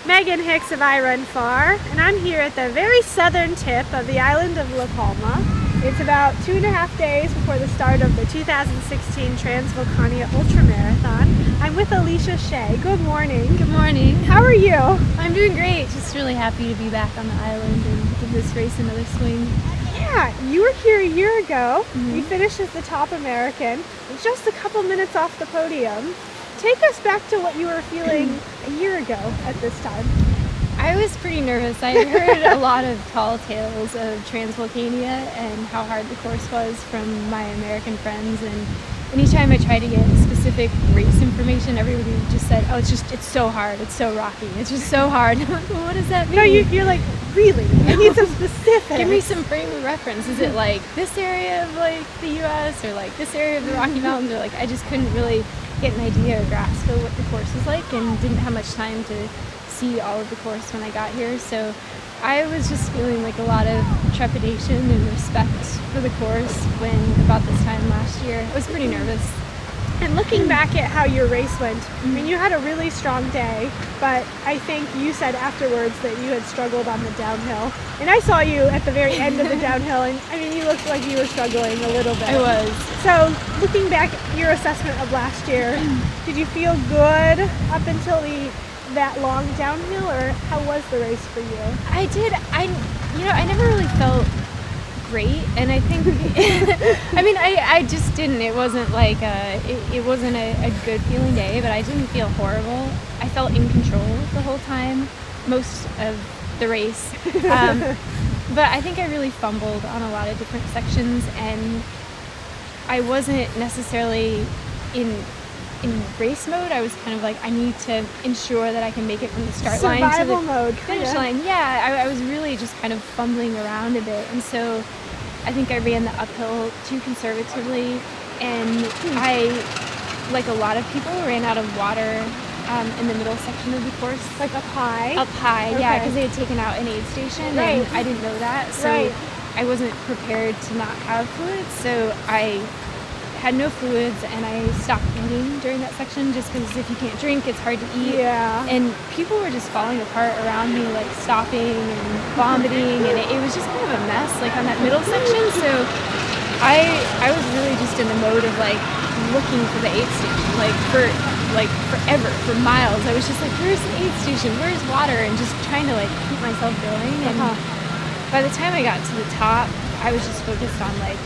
Megan Hicks of I Run Far, and I'm here at the very southern tip of the island of La Palma. It's about 2.5 days before the start of the 2016 Transvulcania Ultramarathon. I'm with Alicia Shay. Good morning. Good morning. How are you? I'm doing great. Just really happy to be back on the island and give this race another swing. Yeah, you were here a year ago. Mm-hmm. You finished as the top American, just a couple minutes off the podium. Take us back to what you were feeling a year ago at this time. I was pretty nervous. I heard a lot of tall tales of Transvulcania and how hard the course was from my American friends, and anytime I tried to get specific race information, everybody just said, oh, it's so hard, it's so rocky, it's just so hard. I'm like, well, what does that mean? No, you're like, really? I need some specifics. Give me some frame of reference. Is it like this area of like the US or like this area of the Rocky Mountains? Or like, I just couldn't really get an idea or grasp of what the course was like, and didn't have much time to see all of the course when I got here. So I was just feeling like a lot of trepidation and respect for the course when about this time last year. I was pretty nervous. And looking back at how your race went, I mean, you had a really strong day, but I think you said afterwards that you had struggled on the downhill. And I saw you at the very end of the downhill, and I mean, you looked like you were struggling a little bit. I was. So looking back at your assessment of last year, did you feel good up until that long downhill, or how was the race for you? I did. I never really felt great, and I think I mean I just didn't. It wasn't like it wasn't a good feeling day, but I didn't feel horrible. I felt in control the whole time, most of the race. But I think I really fumbled on a lot of different sections, and I wasn't necessarily in race mode. I was kind of like, I need to ensure that I can make it from the start line to the finish line. Yeah, I was really just kind of fumbling around a bit, and so I think I ran the uphill too conservatively, and I, like a lot of people, ran out of water in the middle section of the course. Like up high? Up high, okay. Yeah, because they had taken out an aid station, right. And I didn't know that, so I wasn't prepared to not have fluids, so I had no fluids, and I stopped eating during that section just because if you can't drink, it's hard to eat. Yeah. And people were just falling apart around me, like stopping and vomiting, and it was just kind of a mess, like on that middle section. So I was really just in the mode of like looking for the aid station, like forever, for miles. I was just like, where's the aid station? Where's water? And just trying to like keep myself going. And by the time I got to the top, I was just focused on like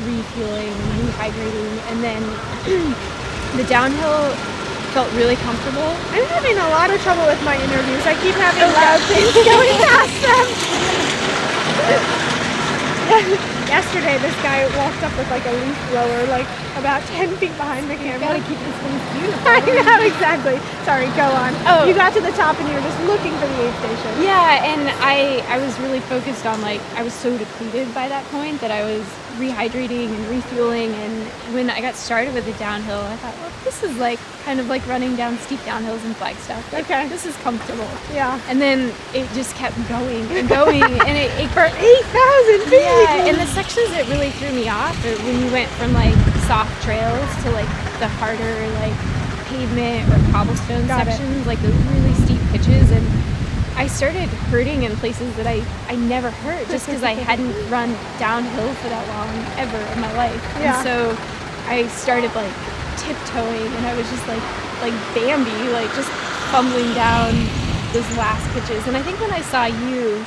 refueling, rehydrating, and then the downhill felt really comfortable. I'm having a lot of trouble with my interviews. I keep having loud things going past them. Yesterday, this guy walked up with like a leaf blower, like about 10 feet behind the camera. Gotta keep this thing beautiful. I know, exactly. Sorry, go on. Oh. You got to the top and you were just looking for the aid station. Yeah, and I was really focused on like, I was so depleted by that point that I was rehydrating and refueling, and when I got started with the downhill, I thought, well, this is like kind of like running down steep downhills in Flagstaff. Like, okay. This is comfortable. Yeah. And then it just kept going and going, and it for 8,000 feet. Yeah, and the sections that really threw me off are when you went from like soft trails to like the harder like pavement or cobblestone sections, like those really steep pitches, and I started hurting in places that I never hurt just because I hadn't run downhill for that long ever in my life. Yeah. And so I started like tiptoeing, and I was just like Bambi, like just fumbling down those last pitches. And I think when I saw you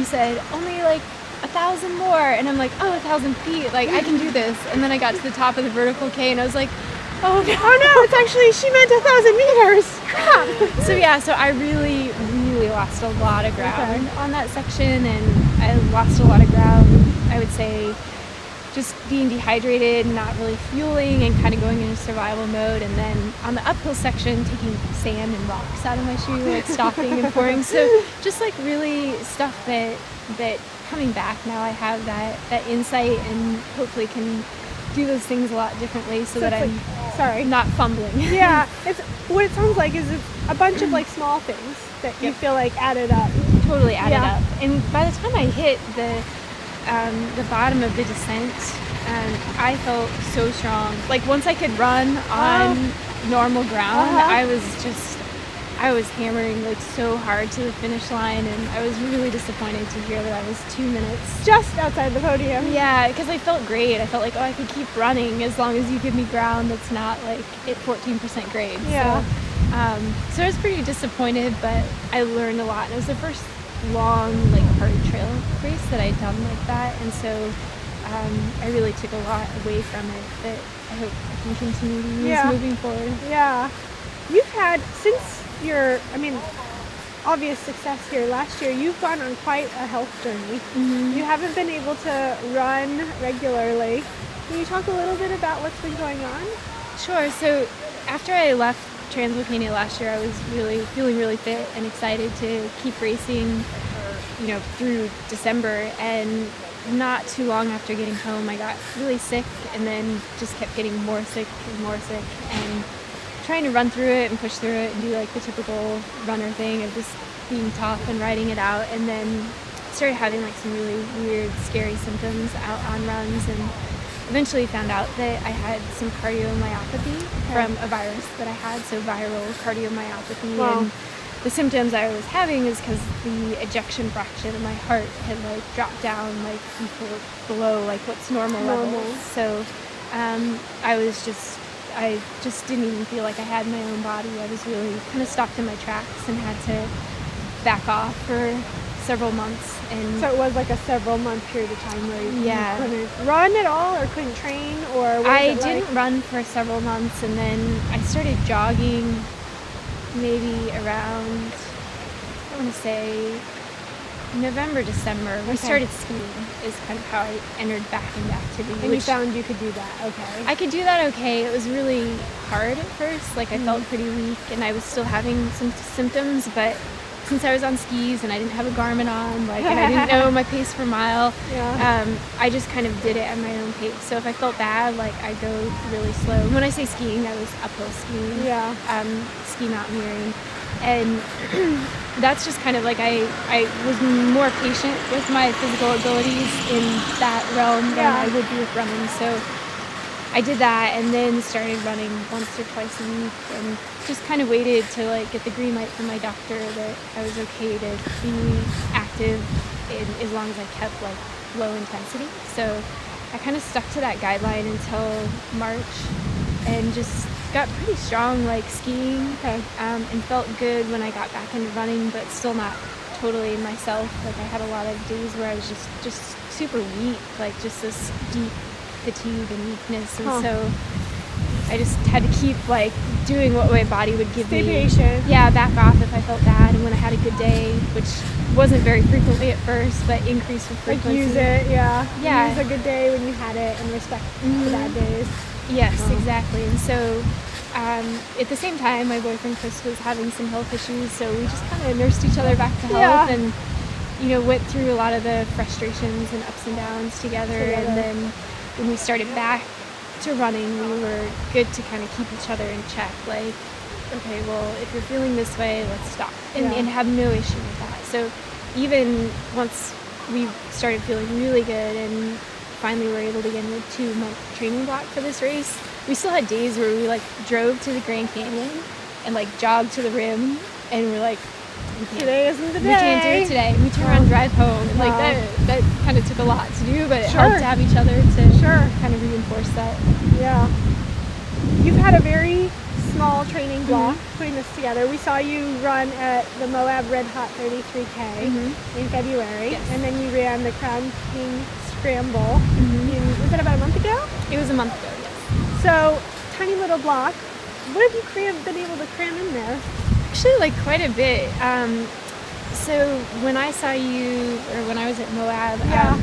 said only like 1,000 more, and I'm like, oh, 1,000 feet, like I can do this. And then I got to the top of the vertical K, and I was like, oh no, it's actually, she meant 1,000 meters. Crap. So I really lost a lot of ground on that section, and I lost a lot of ground, I would say, just being dehydrated, not really fueling, and kind of going into survival mode. And then on the uphill section, taking sand and rocks out of my shoe, like stopping and pouring. So just like really stuff that coming back now, I have that insight, and hopefully can do those things a lot differently so that I'm not fumbling. Yeah, it's what it sounds like is a bunch of like small things that you feel like added up. Totally added up. And by the time I hit the bottom of the descent, I felt so strong. Like once I could run on normal ground, I was just I was hammering like so hard to the finish line, and I was really disappointed to hear that I was 2 minutes Just outside the podium. Yeah, because I felt great. I felt like, oh, I could keep running as long as you give me ground that's not like at 14% grade. Yeah. So I was pretty disappointed, but I learned a lot. And it was the first long, like, hard trail race that I'd done like that. And so I really took a lot away from it that I hope I can continue to use moving forward. Yeah. You've had, since your, obvious success here last year, you've gone on quite a health journey. You haven't been able to run regularly. Can you talk a little bit about what's been going on? Sure. So after I left Transvulcania last year, I was really feeling really fit and excited to keep racing, through December. And not too long after getting home, I got really sick, and then just kept getting more sick and more sick, and trying to run through it and push through it and do like the typical runner thing of just being tough and riding it out, and then started having like some really weird, scary symptoms out on runs, and eventually found out that I had some cardiomyopathy from a virus that I had, so viral cardiomyopathy. Wow. And the symptoms I was having is because the ejection fraction of my heart had like dropped down like below like what's normal levels. So I just didn't even feel like I had my own body. I was really kind of stopped in my tracks and had to back off for several months. And So it was like a several month period of time where you Yeah. couldn't run at all or couldn't train, or what was I it like? didn't run for several months, and then I started jogging maybe around, I want to say, November, December. We Okay. started skiing is kind of how I entered back into activity. And you found you could do that, okay. I could do that okay. It was really hard at first. Like I felt pretty weak, and I was still having some symptoms, but since I was on skis and I didn't have a Garmin on, like, and I didn't know my pace per mile, I just kind of did it at my own pace. So if I felt bad, like I'd go really slow. When I say skiing, I was uphill skiing, ski mountaineering. And that's just kind of like I was more patient with my physical abilities in that realm than I would be with running. So I did that, and then started running once or twice a week, and just kind of waited to like get the green light from my doctor that I was okay to be active as long as I kept like low intensity. So I kind of stuck to that guideline until March, and just got pretty strong like skiing, and felt good when I got back into running, but still not totally myself. Like I had a lot of days where I was just super weak, like just this deep fatigue and weakness, and so I just had to keep like doing what my body would give me. Stay patient. Yeah, back off if I felt bad, and when I had a good day, which wasn't very frequently at first, but increased with Like frequency. use it, Yeah. Use a good day when you had it, and respect the bad days. Yes, exactly. And so at the same time, my boyfriend Chris was having some health issues, so we just kind of nursed each other back to health, and went through a lot of the frustrations and ups and downs together. And then when we started back to running, we were good to kind of keep each other in check. Like, okay, well, if you're feeling this way, let's stop, and have no issue with that. So even once we started feeling really good and finally were able to get in a 2-month training block for this race, we still had days where we like drove to the Grand Canyon and like jogged to the rim, and we're like, Today isn't the day. We can't do it today. We turn around and drive home, and like that kind of took a lot to do, but it helped to have each other to kind of reinforce that. Yeah. You've had a very small training block putting this together. We saw you run at the Moab Red Hot 33K in February, and then you ran the Crown King Scramble. Was that about a month ago? It was a month ago, yes. So, tiny little block. What have you been able to cram in there? Actually, like quite a bit. So when I saw you, or when I was at Moab,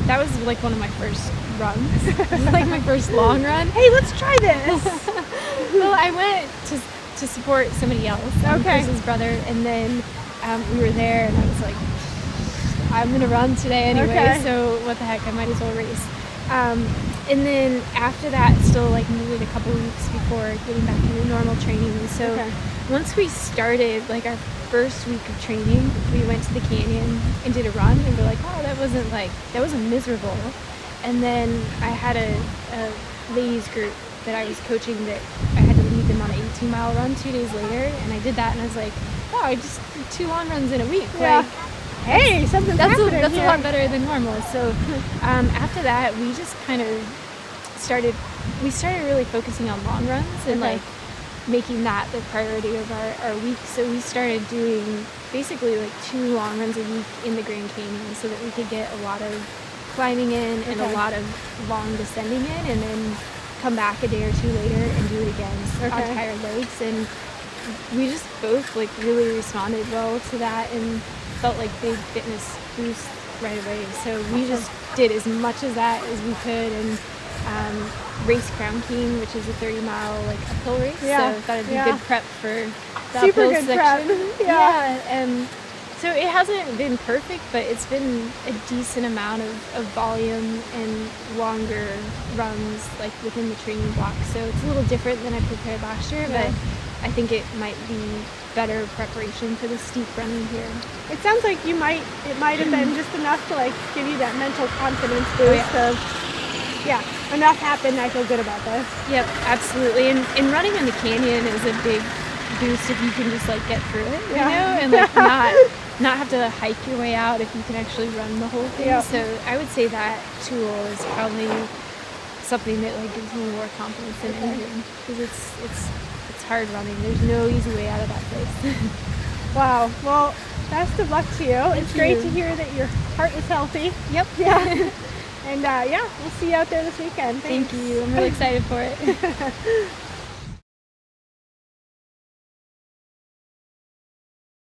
that was like one of my first runs. It was like my first long run. Hey, let's try this. Well, I went to support somebody else, Chris's brother, and then we were there, and I was like, I'm gonna run today anyway, so what the heck, I might as well race. And then after that, still like needed a couple weeks before getting back into normal training. And so once we started like our first week of training, we went to the canyon and did a run, and we're like, oh, that wasn't miserable. And then I had a ladies group that I was coaching that I had to lead them on an 18-mile run 2 days later, and I did that, and I was like, wow, I just did 2 long runs in a week. Yeah. Like, Hey, something's happening that's here. a lot better than normal. So after that, we just kind of started really focusing on long runs and Okay. like making that the priority of our week. So we started doing basically like 2 long runs a week in the Grand Canyon so that we could get a lot of climbing in and a Okay. lot of long descending in, and then come back a day or 2 later and do it again on Okay. tired legs. And we just both like really responded well to that and felt like big fitness boost right away. So we just did as much of that as we could, and race Crown King, which is a 30-mile like uphill race. Yeah, So I thought it'd be yeah. good prep for the Super uphill good section. prep. Yeah. Yeah. So it hasn't been perfect, but it's been a decent amount of volume and longer runs like within the training block. So it's a little different than I prepared last year, Yeah. but I think it might be better preparation for the steep running here. It sounds like it might have been just enough to like give you that mental confidence boost of, yeah, enough happened, I feel good about this. Yep, absolutely. And running in the canyon is a big boost if you can just like get through it, you Yeah. know, and like not have to hike your way out if you can actually run the whole thing. Yeah. So I would say that tool is probably something that like gives me more confidence than anything, because it's hard running. There's no easy way out of that place. Wow. Well, best of luck to you. It's great you. to hear that your heart is healthy. Yep. Yeah. And yeah, we'll see you out there this weekend. Thank you. I'm really excited for it.